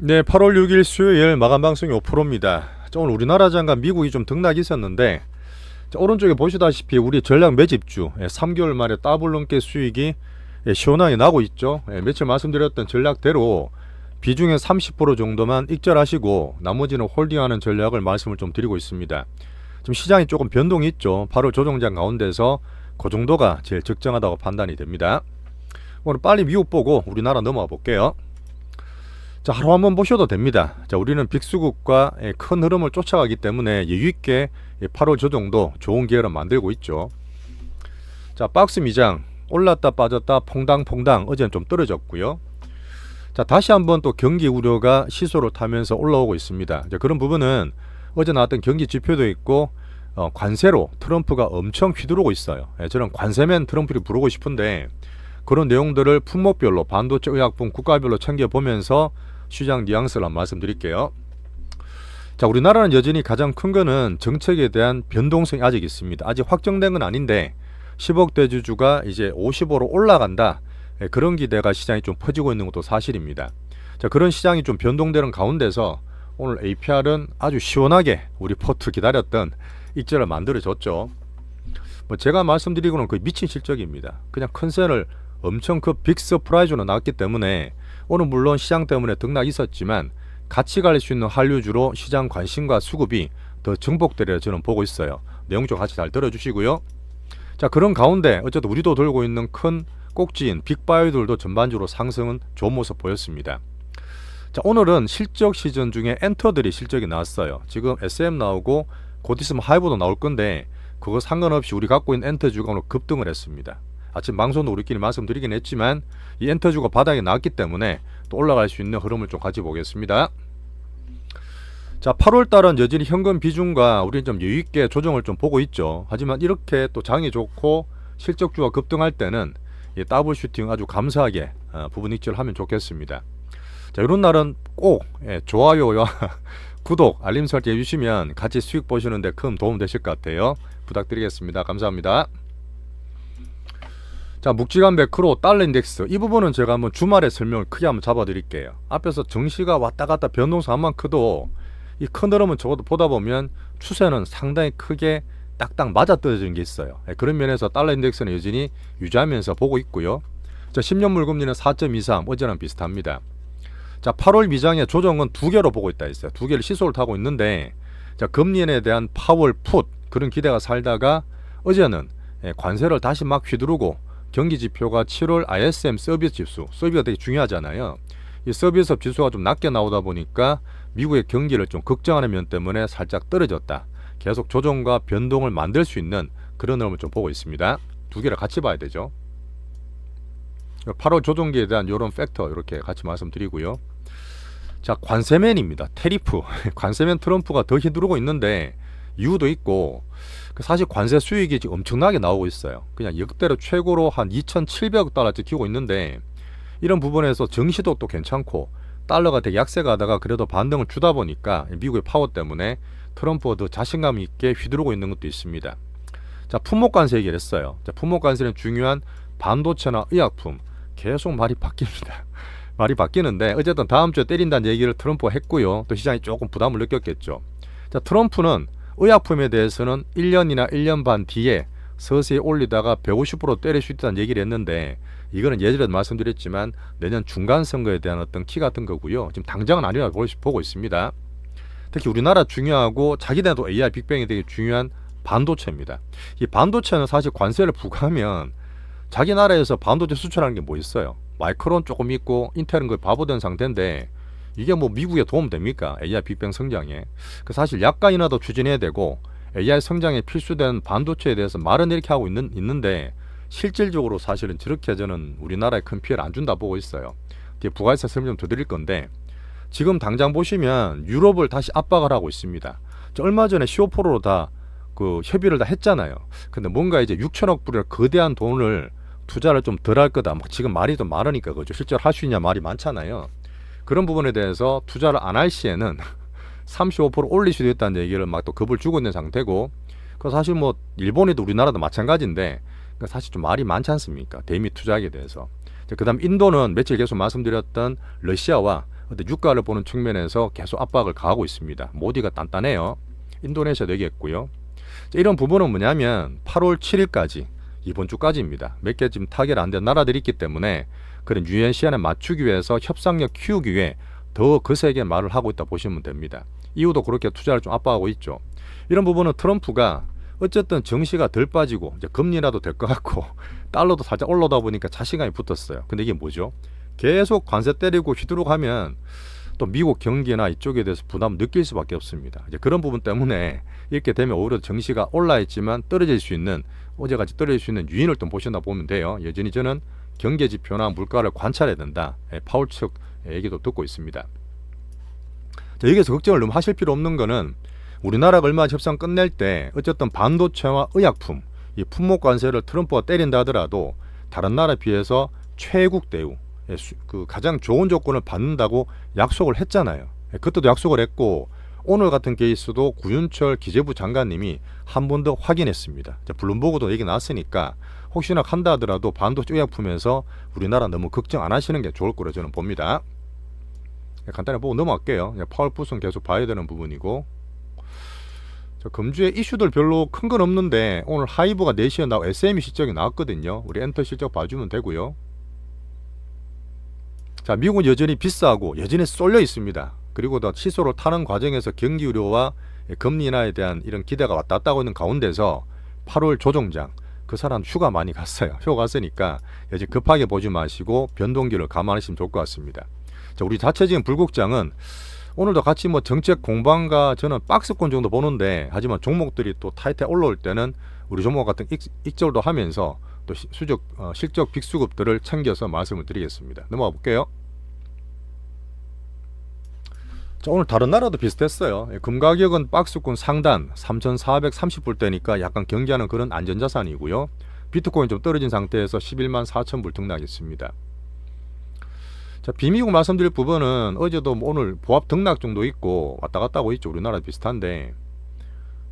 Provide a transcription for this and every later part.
네, 8월 6일 수요일 마감 방송이 5%입니다. 오늘 우리나라 장관 미국이 좀 등락이 있었는데 오른쪽에 보시다시피 우리 전략 매집주 3개월 만에 더블 넘게 수익이 시원하게 나고 있죠. 며칠 말씀드렸던 전략대로 비중의 30% 정도만 익절하시고 나머지는 홀딩하는 전략을 말씀을 좀 드리고 있습니다. 지금 시장이 조금 변동이 있죠. 8월 조정장 가운데서 그 정도가 제일 적정하다고 판단이 됩니다. 오늘 빨리 미국 보고 우리나라 넘어가 볼게요. 자, 하루 한번 보셔도 됩니다. 자, 우리는 빅수국과 큰 흐름을 쫓아가기 때문에 여유있게 8월 조정도 좋은 기회를 만들고 있죠. 자, 박스 미장 올랐다 빠졌다 퐁당퐁당 어제는 좀 떨어졌고요. 자, 다시 한번 또 경기 우려가 시소를 타면서 올라오고 있습니다. 자, 그런 부분은 어제 나왔던 경기 지표도 있고 관세로 트럼프가 엄청 휘두르고 있어요. 저는 관세면 트럼프를 부르고 싶은데 그런 내용들을 품목별로 반도체 의약품 국가별로 챙겨보면서 시장 뉘앙스를 한번 말씀드릴게요. 자, 우리나라는 여전히 가장 큰 거는 정책에 대한 변동성이 아직 있습니다. 아직 확정된 건 아닌데 10억 대주주가 이제 55로 올라간다. 그런 기대가 시장이 좀 퍼지고 있는 것도 사실입니다. 자, 그런 시장이 좀 변동되는 가운데서 오늘 APR은 아주 시원하게 우리 포트 기다렸던 익절을 만들어줬죠. 뭐 제가 말씀드리고는 거의 미친 실적입니다. 그냥 컨센을 엄청 빅 서프라이즈로 나왔기 때문에 오늘 물론 시장 때문에 등락이 있었지만 같이 갈 수 있는 한류주로 시장 관심과 수급이 더 증폭되리라 저는 보고 있어요. 내용 좀 같이 잘 들어주시고요. 자, 그런 가운데 어쨌든 우리도 돌고 있는 큰 꼭지인 빅바이오들도 전반적으로 상승은 좋은 모습 보였습니다. 자, 오늘은 실적 시즌 중에 엔터들이 실적이 나왔어요. 지금 SM 나오고 곧 있으면 하이브도 나올 건데 그거 상관없이 우리 갖고 있는 엔터주가 오늘 급등을 했습니다. 아침 방송도 우리끼리 말씀드리긴 했지만 이 엔터주가 바닥에 나왔기 때문에 또 올라갈 수 있는 흐름을 좀 같이 보겠습니다. 자, 8월달은 여전히 현금 비중과 우리는 좀 여유있게 조정을 좀 보고 있죠. 하지만 이렇게 또 장이 좋고 실적주가 급등할 때는 이 더블 슈팅 아주 감사하게 부분 익절하면 좋겠습니다. 자, 이런 날은 꼭 좋아요와 구독, 알림 설정 해주시면 같이 수익 보시는데 큰 도움 되실 것 같아요. 부탁드리겠습니다. 감사합니다. 자, 묵직한 매크로 달러 인덱스 이 부분은 제가 한번 주말에 설명을 크게 한번 잡아드릴게요. 앞에서 정시가 왔다 갔다 변동성 한만 커도 이 큰 흐름은 적어도 보다 보면 추세는 상당히 크게 딱딱 맞아떨어지는 게 있어요. 그런 면에서 달러 인덱스는 여전히 유지하면서 보고 있고요. 자, 10년 물금리는 4.23 어제랑 비슷합니다. 자, 8월 미장의 조정은 두 개로 보고 있다 했어요. 두 개를 시소를 타고 있는데 자, 금리에 대한 파월 풋 그런 기대가 살다가 어제는 관세를 다시 막 휘두르고 경기 지표가 7월 ISM 서비스 지수, 서비스가 되게 중요하잖아요. 이 서비스 지수가 좀 낮게 나오다 보니까 미국의 경기를 좀 걱정하는 면 때문에 살짝 떨어졌다. 계속 조정과 변동을 만들 수 있는 그런 흐름을 좀 보고 있습니다. 두 개를 같이 봐야 되죠. 8월 조정기에 대한 이런 팩터 이렇게 같이 말씀드리고요. 자, 관세면입니다. 테리프. 관세면 트럼프가 더 휘두르고 있는데 이유도 있고 사실 관세 수익이 지금 엄청나게 나오고 있어요. 그냥 역대로 최고로 한 2,700억 달러 찍히고 있는데 이런 부분에서 정시도 또 괜찮고 달러가 되게 약세가 하다가 그래도 반등을 주다 보니까 미국의 파워 때문에 트럼프가 더 자신감 있게 휘두르고 있는 것도 있습니다. 자, 품목 관세 얘기를 했어요. 자, 품목 관세는 중요한 반도체나 의약품 계속 말이 바뀝니다. 말이 바뀌는데 어쨌든 다음 주에 때린다는 얘기를 트럼프가 했고요. 또 시장이 조금 부담을 느꼈겠죠. 자, 트럼프는 의약품에 대해서는 1년이나 1년 반 뒤에 서서히 올리다가 150% 때릴 수 있다는 얘기를 했는데 이거는 예전에도 말씀드렸지만 내년 중간선거에 대한 어떤 키 같은 거고요. 지금 당장은 아니라고 보고 있습니다. 특히 우리나라 중요하고 자기네도 AI 빅뱅이 되게 중요한 반도체입니다. 이 반도체는 사실 관세를 부과하면 자기 나라에서 반도체 수출하는 게 뭐 있어요? 마이크론 조금 있고 인텔은 거의 바보된 상태인데 이게 뭐 미국에 도움 됩니까? AI 빅뱅 성장에. 사실 약간이라도 추진해야 되고 AI 성장에 필수된 반도체에 대해서 말은 이렇게 하고 있는데 실질적으로 사실은 저렇게 저는 우리나라에 큰 피해를 안 준다 보고 있어요. 뒤에 부가세 설명 좀 더 드릴 건데 지금 당장 보시면 유럽을 다시 압박을 하고 있습니다. 얼마 전에 시오포로 다 그 협의를 다 했잖아요. 근데 뭔가 이제 6천억 불의 거대한 돈을 투자를 좀 덜 할 거다. 지금 말이 좀 많으니까 그죠. 실제로 할 수 있냐 말이 많잖아요. 그런 부분에 대해서 투자를 안 할 시에는 35% 올릴 수도 있다는 얘기를 막 또 겁을 주고 있는 상태고 그 사실 뭐 일본에도 우리나라도 마찬가지인데 사실 좀 말이 많지 않습니까? 대미 투자하게 대해서. 그 다음 인도는 며칠 계속 말씀드렸던 러시아와 근데 유가를 보는 측면에서 계속 압박을 가하고 있습니다. 모디가 단단해요. 인도네시아 되겠고요. 이런 부분은 뭐냐면 8월 7일까지 이번 주까지입니다. 몇 개 지금 타결 안 된 나라들이 있기 때문에 그런 유엔 시한에 맞추기 위해서 협상력 키우기 위해 더 거세게 말을 하고 있다 보시면 됩니다. 이후도 그렇게 투자를 좀 압박하고 있죠. 이런 부분은 트럼프가 어쨌든 정시가 덜 빠지고 이제 금리라도 될 것 같고 달러도 살짝 올라오다 보니까 자신감이 붙었어요. 근데 이게 뭐죠? 계속 관세 때리고 휘두르고 하면 또 미국 경기나 이쪽에 대해서 부담 느낄 수밖에 없습니다. 이제 그런 부분 때문에 이렇게 되면 오히려 정시가 올라있지만 떨어질 수 있는 어제같이 떨어질 수 있는 유인을 좀 보신다 보면 돼요. 여전히 저는 경제 지표나 물가를 관찰해야 된다. 파월 측 얘기도 듣고 있습니다. 자, 여기서 걱정을 너무 하실 필요 없는 거는 우리나라가 얼마 협상 끝낼 때 어쨌든 반도체와 의약품 이 품목 관세를 트럼프가 때린다 하더라도 다른 나라에 비해서 최국 대우 그 가장 좋은 조건을 받는다고 약속을 했잖아요. 그때도 약속을 했고 오늘 같은 케이스도 구윤철 기재부 장관님이 한 번 더 확인했습니다. 블룸버그도 얘기 나왔으니까 혹시나 한다 하더라도 반도체 의약품에서 우리나라 너무 걱정 안 하시는 게 좋을 거로 저는 봅니다. 간단히 보고 넘어갈게요. 파월 푸스는 계속 봐야 되는 부분이고, 금주에 이슈들 별로 큰 건 없는데 오늘 하이브가 4시에 나오고 SME 실적이 나왔거든요. 우리 엔터 실적 봐주면 되고요. 자, 미국은 여전히 비싸고 여전히 쏠려 있습니다. 그리고 더 치소를 타는 과정에서 경기 우려와 금리 인하에 대한 이런 기대가 왔다 갔다 하고 있는 가운데서 8월 조정장 그 사람 휴가 많이 갔어요. 휴가 갔으니까 이제 급하게 보지 마시고 변동기를 감안하시면 좋을 것 같습니다. 자, 우리 자체적인 불국장은 오늘도 같이 뭐 정책 공방과 저는 박스권 정도 보는데, 하지만 종목들이 또 타이트에 올라올 때는 우리 종목 같은 익절도 하면서 또 실적 빅수급들을 챙겨서 말씀을 드리겠습니다. 넘어가 볼게요. 자, 오늘 다른 나라도 비슷했어요. 금 가격은 박스권 상단 3,430불대니까 약간 경계하는 그런 안전자산이고요. 비트코인 좀 떨어진 상태에서 11만 4천 불 등락했습니다. 자, 비미국 말씀드릴 부분은 어제도 오늘 보합 등락 정도 있고 왔다 갔다 하고 있죠. 우리나라 비슷한데,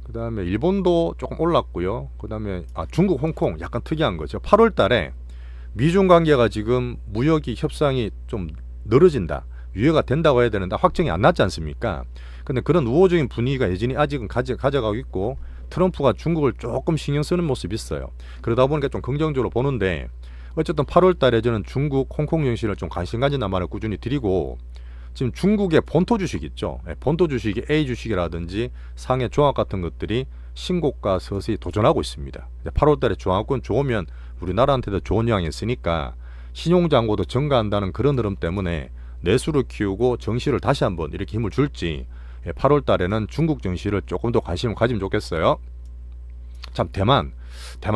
그 다음에 일본도 조금 올랐고요. 그 다음에 중국, 홍콩 약간 특이한 거죠. 8월 달에 미중 관계가 지금 무역이 협상이 좀 늘어진다, 유예가 된다고 해야 되는데 확정이 안 났지 않습니까? 근데 그런 우호적인 분위기가 여전히 아직은 가져가고 있고, 트럼프가 중국을 조금 신경 쓰는 모습이 있어요. 그러다 보니까 좀 긍정적으로 보는데, 어쨌든 8월 달에 저는 중국, 홍콩 증시를 좀 관심 가진 말을 꾸준히 드리고, 지금 중국의 본토 주식 있죠. 본토 주식이 A 주식이라든지 상해 종합 같은 것들이 신고가 서서히 도전하고 있습니다. 8월 달에 종합권 좋으면 우리나라한테도 좋은 영향이 있으니까 신용장고도 증가한다는 그런 흐름 때문에 내수를 키우고 정시를 다시 한번 이렇게 힘을 줄지, 8월 달에는 중국 정시를 조금 더 관심을 가지면 좋겠어요. 참, 대만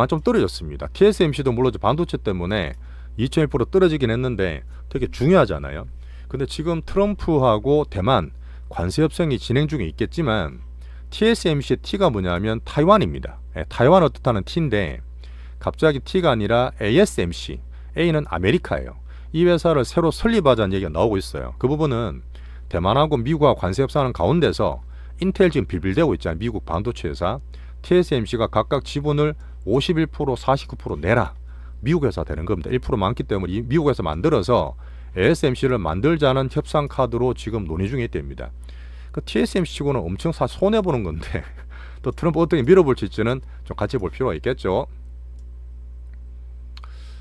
좀 떨어졌습니다. TSMC도 물론 반도체 때문에 2.1% 떨어지긴 했는데 되게 중요하잖아요. 근데 지금 트럼프하고 대만 관세 협상이 진행 중에 있겠지만 TSMC의 T가 뭐냐면 타이완입니다. 타이완을 뜻하는 T인데 갑자기 T가 아니라 ASMC, A는 아메리카예요. 이 회사를 새로 설립하자는 얘기가 나오고 있어요. 그 부분은 대만하고 미국하고 관세 협상하는 가운데서 인텔 지금 빌빌대고 있잖아요. 미국 반도체 회사. TSMC가 각각 지분을 51%, 49% 내라. 미국 회사 되는 겁니다. 1% 많기 때문에 미국 회사 만들어서 ASMC를 만들자는 협상 카드로 지금 논의 중에 있답니다. 그 TSMC 치고는 엄청 손해보는 건데 또 트럼프 어떻게 밀어볼지는 좀 같이 볼 필요가 있겠죠.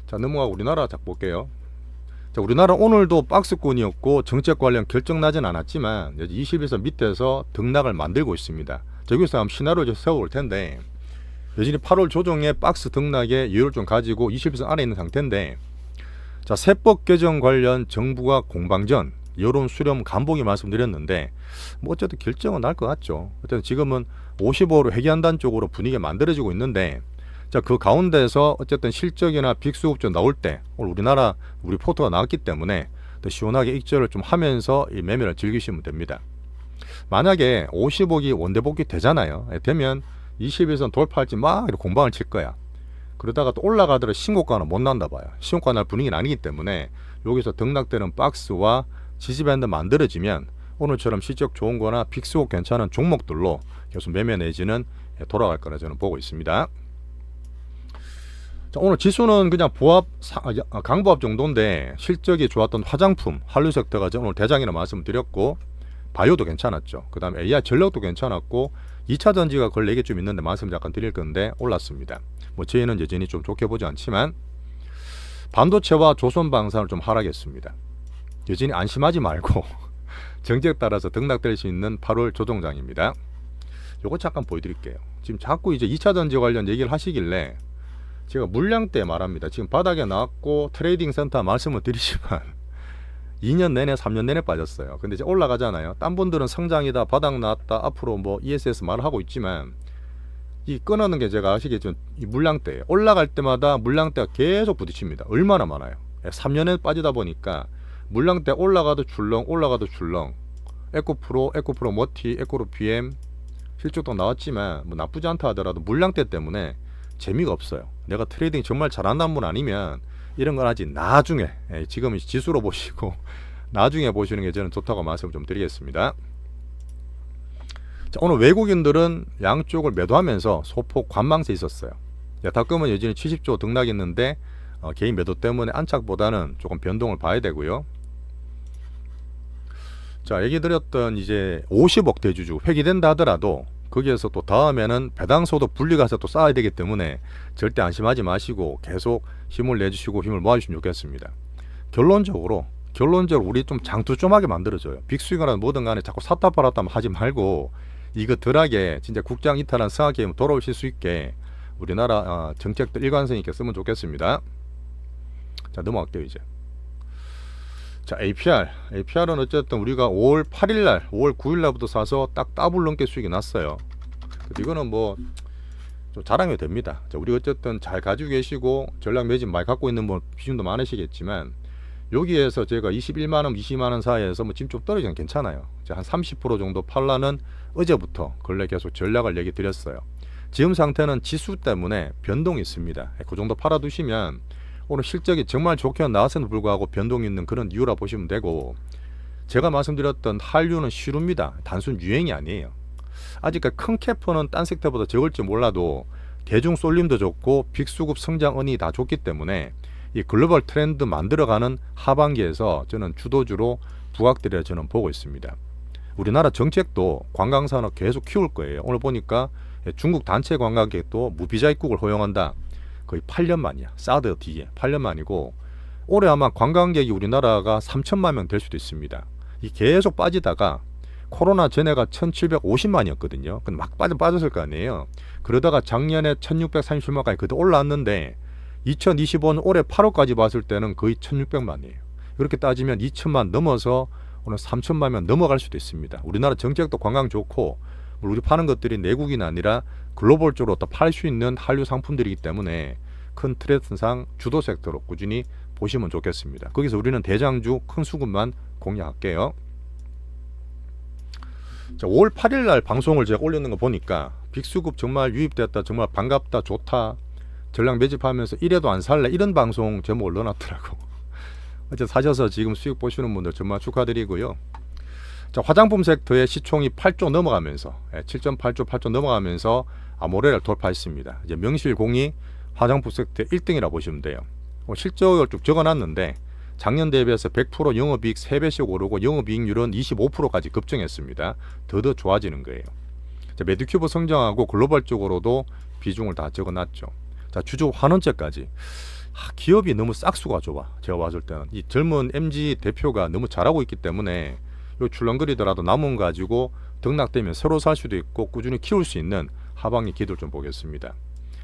자, 넘어가고 우리나라 딱 볼게요. 자, 우리나라 오늘도 박스권이었고 정책 관련 결정 나진 않았지만 20에서 밑에서 등락을 만들고 있습니다. 여기서 한번 시나리오를 세워볼 텐데, 여전히 8월 조정에 박스 등락에 여유를 좀 가지고 20에서 안에 있는 상태인데, 자, 세법 개정 관련 정부가 공방전 여론 수렴 감봉이 말씀드렸는데 뭐 어쨌든 결정은 날 것 같죠. 어쨌든 지금은 55로 회계한단 쪽으로 분위기가 만들어지고 있는데, 자, 그 가운데서 어쨌든 실적이나 빅수급주 나올 때 오늘 우리 포트가 나왔기 때문에 더 시원하게 익절을 좀 하면서 이 매매를 즐기시면 됩니다. 만약에 55기 원대복귀 되잖아요. 되면 20에서 돌파할지 막 이렇게 공방을 칠 거야. 그러다가 또 올라가더라도 신고가는 못 난다 봐요. 신고가 날 분위기는 아니기 때문에 여기서 등락되는 박스와 지지밴드 만들어지면 오늘처럼 실적 좋은 거나 빅스고 괜찮은 종목들로 계속 매매 내지는 돌아갈 거라 저는 보고 있습니다. 자, 오늘 지수는 그냥 강보합 정도인데 실적이 좋았던 화장품, 한류 섹터가 오늘 대장이라 말씀드렸고, 바이오도 괜찮았죠. 그 다음에 AI 전력도 괜찮았고, 2차 전지가 걸 4개 좀 있는데 말씀 잠깐 드릴 건데 올랐습니다. 뭐 저희는 여전히 좀 좋게 보지 않지만 반도체와 조선방산을 좀 하락했습니다. 여전히 안심하지 말고 정책 따라서 등락될 수 있는 8월 조정장입니다. 요거 잠깐 보여드릴게요. 지금 자꾸 이제 2차 전지 관련 얘기를 하시길래 제가 물량대 말합니다. 지금 바닥에 나왔고 트레이딩 센터 말씀을 드리지만 2년 내내 3년 내내 빠졌어요. 근데 이제 올라가잖아요. 딴 분들은 성장이다, 바닥 나왔다, 앞으로 뭐 ESS 말을 하고 있지만 이 끊어는 게 제가 아시겠지만 이 물량대예요. 올라갈 때마다 물량대가 계속 부딪힙니다. 얼마나 많아요. 3년에 빠지다 보니까 물량대 올라가도 출렁, 올라가도 출렁. 에코프로, 에코프로 머티, 에코로 BM 실적도 나왔지만 뭐 나쁘지 않다 하더라도 물량대 때문에 재미가 없어요. 내가 트레이딩 정말 잘한다는 분 아니면 이런 건 아직 나중에, 지금 지수로 보시고 나중에 보시는 게 저는 좋다고 말씀 좀 드리겠습니다. 자, 오늘 외국인들은 양쪽을 매도하면서 소폭 관망세 있었어요. 다금은 여전히 70조 등락했는데 개인 매도 때문에 안착보다는 조금 변동을 봐야 되고요. 자, 얘기 드렸던 이제 50억 대주주 회귀된다 하더라도 거기에서 또 다음에는 배당소득 분리가서 또 쌓아야 되기 때문에 절대 안심하지 마시고 계속 힘을 내주시고 힘을 모아주시면 좋겠습니다. 결론적으로 우리 좀 장투 좀 하게 만들어줘요. 빅스윙이라는 뭐든 간에 자꾸 샀다 팔았다 하지 말고 이거 덜하게 진짜 국장 이탈한 성악게임 돌아오실 수 있게 우리나라 정책들 일관성 있게 쓰면 좋겠습니다. 자, 넘어갈게요 이제. 자, APR은 어쨌든 우리가 5월 8일날 5월 9일날부터 사서 딱 더블 넘게 수익이 났어요. 이거는 뭐 좀 자랑이 됩니다. 자, 우리 어쨌든 잘 가지고 계시고 전략 매집 많이 갖고 있는 분 비중도 많으시겠지만 여기에서 제가 21만원 20만원 사이에서 뭐 지금 좀 떨어지면 괜찮아요. 한 30% 정도 팔라는 어제부터 근래 계속 전략을 얘기 드렸어요. 지금 상태는 지수 때문에 변동이 있습니다. 그 정도 팔아두시면 오늘 실적이 정말 좋게 나왔음에도 불구하고 변동이 있는 그런 이유라 보시면 되고, 제가 말씀드렸던 한류는 시루입니다. 단순 유행이 아니에요. 아직까지 큰 캐퍼는 딴 섹터보다 적을지 몰라도 대중 쏠림도 좋고 빅수급 성장은이 다 좋기 때문에 이 글로벌 트렌드 만들어가는 하반기에서 저는 주도주로 부각들이라 저는 보고 있습니다. 우리나라 정책도 관광산업 계속 키울 거예요. 오늘 보니까 중국 단체 관광객도 무비자 입국을 허용한다. 거의 8년 만이야. 사드 뒤에 8년 만이고 올해 아마 관광객이 우리나라가 3천만 명 될 수도 있습니다. 이 계속 빠지다가 코로나 전에가 1750만이었거든요. 근데 막 빠졌을 거 아니에요. 그러다가 작년에 1637만까지 그때 올라왔는데 2025년 올해 8월까지 봤을 때는 거의 1600만이에요. 이렇게 따지면 2천만 넘어서 오늘 3천만 명 넘어갈 수도 있습니다. 우리나라 정책도 관광 좋고 우리 파는 것들이 내국인 아니라 글로벌적으로 또 팔 수 있는 한류 상품들이기 때문에 큰 트렌드상 주도 섹터로 꾸준히 보시면 좋겠습니다. 거기서 우리는 대장주 큰 수급만 공략할게요. 자, 5월 8일 날 방송을 제가 올렸는 거 보니까 빅수급 정말 유입됐다, 정말 반갑다, 좋다, 전략 매집하면서 이래도 안 살래, 이런 방송 제목을 넣어놨더라고. 어제 사셔서 지금 수익 보시는 분들 정말 축하드리고요. 자, 화장품 섹터의 시총이 8조 넘어가면서 7.8조 8조 넘어가면서 아모레를 돌파했습니다. 이제 명실공히 화장품 섹터 1등이라 보시면 돼요. 실적을 쭉 적어놨는데 작년 대비해서 100% 영업이익 3배씩 오르고 영업이익률은 25%까지 급증했습니다. 더더 좋아지는 거예요. 자, 메디큐브 성장하고 글로벌적으로도 비중을 다 적어놨죠. 자, 주주 환원제까지. 기업이 너무 싹수가 좁아. 제가 봤을 때는 이 젊은 MG 대표가 너무 잘하고 있기 때문에 요 출렁거리더라도 남은 가지고 등락되면 새로 살 수도 있고 꾸준히 키울 수 있는 하반기 기도를 좀 보겠습니다.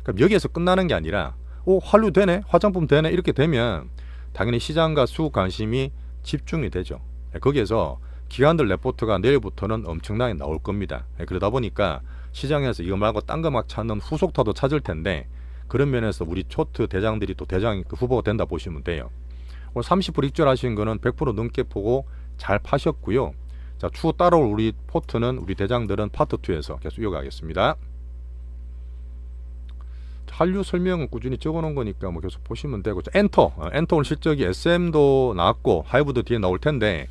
그럼 여기에서 끝나는 게 아니라 한류 되네, 화장품 되네, 이렇게 되면 당연히 시장과 수급 관심이 집중이 되죠. 거기에서 기관들 레포트가 내일부터는 엄청나게 나올 겁니다. 그러다 보니까 시장에서 이거 말고 딴 거 막 찾는 후속타도 찾을 텐데 그런 면에서 우리 초트 대장들이 또 대장 후보가 된다 보시면 돼요. 오늘 30% 익절하신 거는 100% 넘게 보고 잘 파셨고요. 자, 추후 따라올 우리 포트는 우리 대장들은 파트 2에서 계속 이어가겠습니다. 한류 설명은 꾸준히 적어놓은 거니까 뭐 계속 보시면 되고. 자, 엔터 오늘 실적이 SM도 나왔고 하이브도 뒤에 나올 텐데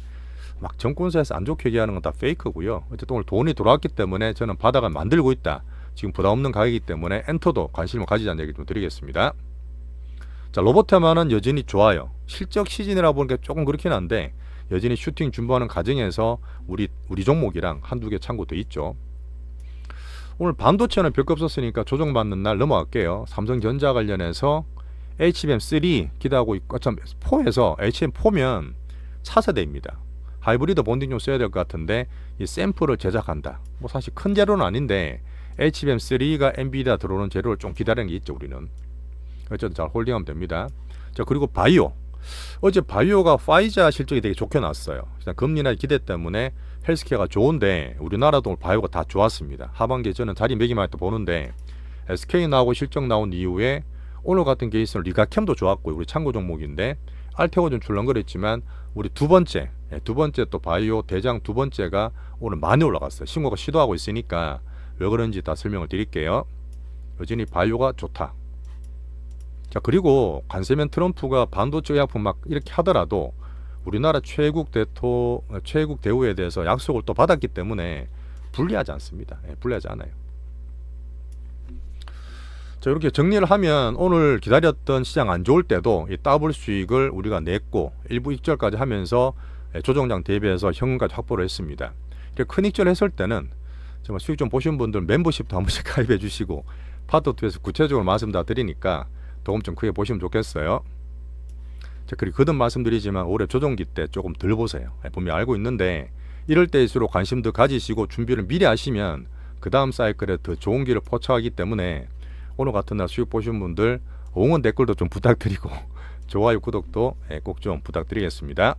막 정권사에서 안 좋게 얘기하는 건 다 페이크고요. 어쨌든 오늘 돈이 들어왔기 때문에 저는 바닥을 만들고 있다. 지금 부담 없는 가격이기 때문에 엔터도 관심을 가지자는 얘기 좀 드리겠습니다. 자, 로보테마는 여전히 좋아요. 실적 시즌이라 보니까 조금 그렇긴 한데 여전히 슈팅 준비하는 과정에서 우리 종목이랑 한두 개 참고돼 있죠. 오늘 반도체는 별거 없었으니까 조정받는 날 넘어갈게요. 삼성전자 관련해서 HBM3 기대하고 있고, 4에서 HBM4면 차세대입니다. 하이브리드 본딩 좀 써야 될 것 같은데 이 샘플을 제작한다. 뭐 사실 큰 재료는 아닌데 HBM3가 엔비디아 들어오는 재료를 좀 기다리는 게 있죠. 우리는 어쨌든 잘 홀딩하면 됩니다. 자, 그리고 바이오. 어제 바이오가 파이자 실적이 되게 좋게 나왔어요. 일단 금리나 기대 때문에 헬스케어가 좋은데 우리나라도 오늘 바이오가 다 좋았습니다. 하반기에 저는 자리 매기만 또 보는데 SK 나오고 실적 나온 이후에 오늘 같은 케이스는 리가캠도 좋았고 우리 참고 종목인데 알테오 좀 출렁거렸지만 우리 두 번째 또 바이오 대장 두 번째가 오늘 많이 올라갔어요. 신고가 시도하고 있으니까 왜 그런지 다 설명을 드릴게요. 여전히 바이오가 좋다. 자, 그리고 관세면 트럼프가 반도체 의약품 막 이렇게 하더라도 우리나라 최국 대우에 대해서 약속을 또 받았기 때문에 불리하지 않습니다. 불리하지 않아요. 자, 이렇게 정리를 하면 오늘 기다렸던 시장 안 좋을 때도 이 더블 수익을 우리가 냈고 일부 익절까지 하면서 조정장 대비해서 현금까지 확보를 했습니다. 이렇게 큰 익절 했을 때는 정말 수익 좀 보신 분들 멤버십도 한 번씩 가입해 주시고 파트2에서 구체적으로 말씀 다 드리니까 도움 좀 크게 보시면 좋겠어요. 자, 그리고 거듭 말씀드리지만 올해 조정기 때 조금 덜 보세요. 분명히 알고 있는데 이럴 때일수록 관심 더 가지시고 준비를 미리 하시면 그 다음 사이클에 더 좋은 길을 포착하기 때문에 오늘 같은 날 수익 보신 분들 응원 댓글도 좀 부탁드리고 좋아요 구독도 꼭 좀 부탁드리겠습니다.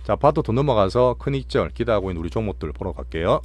자, 파트2 넘어가서 큰 익절 기대하고 있는 우리 종목들 보러 갈게요.